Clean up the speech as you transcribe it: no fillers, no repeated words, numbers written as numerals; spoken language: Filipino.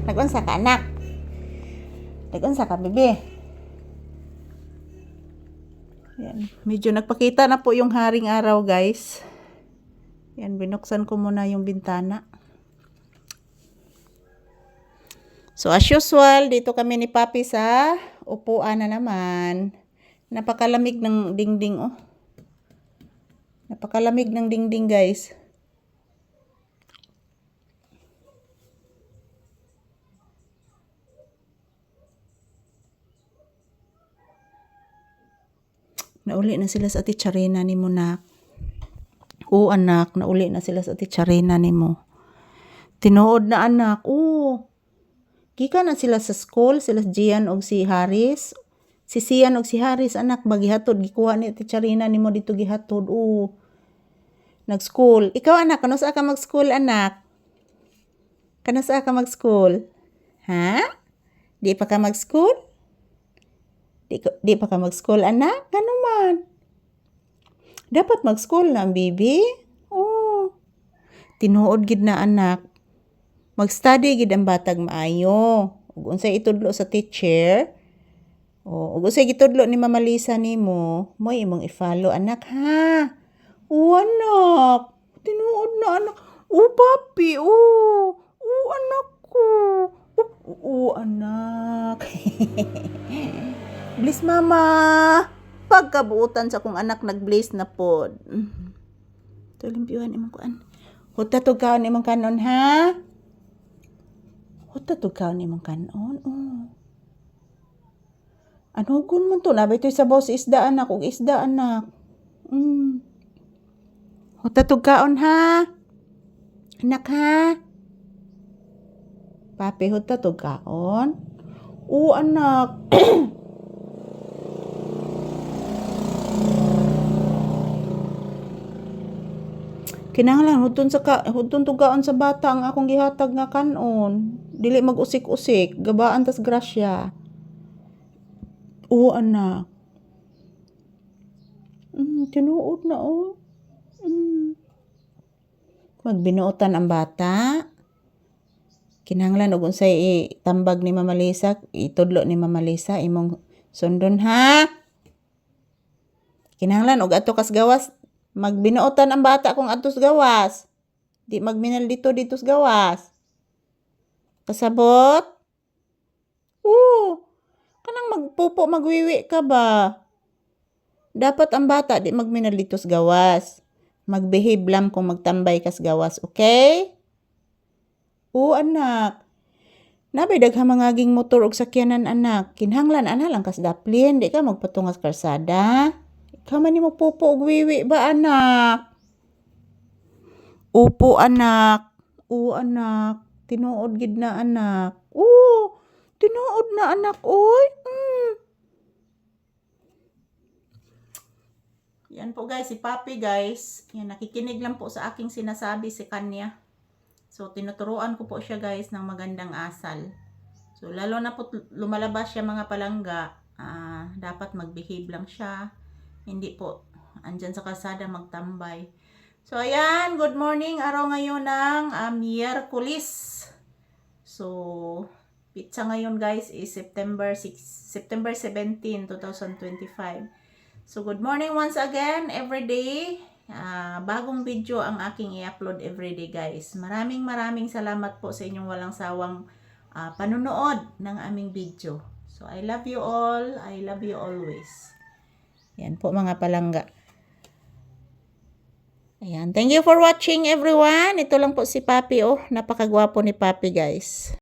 Nag-unsa ka, anak? Nag-unsa ka, bebe? Yan. Medyo nagpakita na po yung haring araw, guys. Yan, binuksan ko muna yung bintana. So, as usual, dito kami ni Papi sa upuan na naman. Napakalamig ng dingding, oh. Napakalamig ng dingding, guys. Nauli na sila sa titsarena ni mo, nak. Oo, anak, nauli na sila sa titsarena ni mo. Tinuod na, anak. Oo. Gika na sila sa school, sila Gian og si Haris. Si Sian og si Haris, anak, bagihatod. Gikuha ni titsarena ni mo dito gihatod. Oo. Nag-school. Ikaw, anak, kano sa ka mag-school, anak? Kano sa ka mag-school? Ha? Di pa ka mag-school? Di pa ka mag-school, anak? Ano man? Dapat mag-school na, baby. Oo. Tinuod gid na, anak. Mag-study gid ang batag maayo. Ug unsay itudlo sa teacher? Ug unsay gitudlo ni Mama Lisa nimo, mo imong i-follow, anak, ha? Oo, anak. Tinuod na, anak. Oo, papi. Oo. Oo, anak ko. Oo, anak. Bliss, mama. Pagkabuutan sa kong anak nag-bliss na pod. Ito, limpyuhan imong kuan. Huta to kaon imong kanon, ha? Huta to kaon imong kanon. Oh. Ano kun man to? Nabay to sa boss isda, anak. Ug isda, anak. Huta to kaon, ha? Anak, ha? Papi, huta to kaon. Oo, anak. Kinahanglan hudton tugaon sa bata ang akong gihatag nga kanon. Dili mag-usik-usik, gabaan tas grasya. Oo, anak. Tinuod na, oh. Magbinuotan ang bata. Kinahanglan og unsay tambag ni Mama Lisa, itudlo ni Mama Lisa imong sundon, ha? Kinahanglan og ato kas gawas. Magbinuotan ang bata kung atos gawas. Di magminal dito sa gawas. Kasabot? Oo. Kanang magpupo magwiwi ka ba? Dapat ang bata di magminal dito sa gawas. Magbehave lang kung magtambay kas gawas, okay? Oo, anak. Nabay daghang mangaging motor og sakyanan, anak. Kinahanglan ana lang kas daplin, di ka magpatungas karsada. Kaman ni magpupo og wiwi ba, anak? Upo, anak. Oo, anak. Tinuod gid na, anak. Oo, tinuod na, anak, oy. Yan po, guys, si Papi, guys. Yan, nakikinig lang po sa aking sinasabi si kanya. So, tinuturuan ko po siya, guys, ng magandang asal. So, lalo na po lumalabas siya mga palangga, dapat mag-behave lang siya. Hindi po andyan sa kalsada magtambay. So, ayan, good morning. Araw ngayon ng Miyerkules. So, pizza ngayon, guys, is September 17, 2025. So, good morning once again, everyday. Bagong video ang aking i-upload everyday, guys. Maraming salamat po sa inyong walang sawang panunood ng aming video. So, I love you all. I love you always. Yan po mga palangga. Ayan. Thank you for watching, everyone. Ito lang po si Papi, oh. Napakagwapo ni Papi, guys.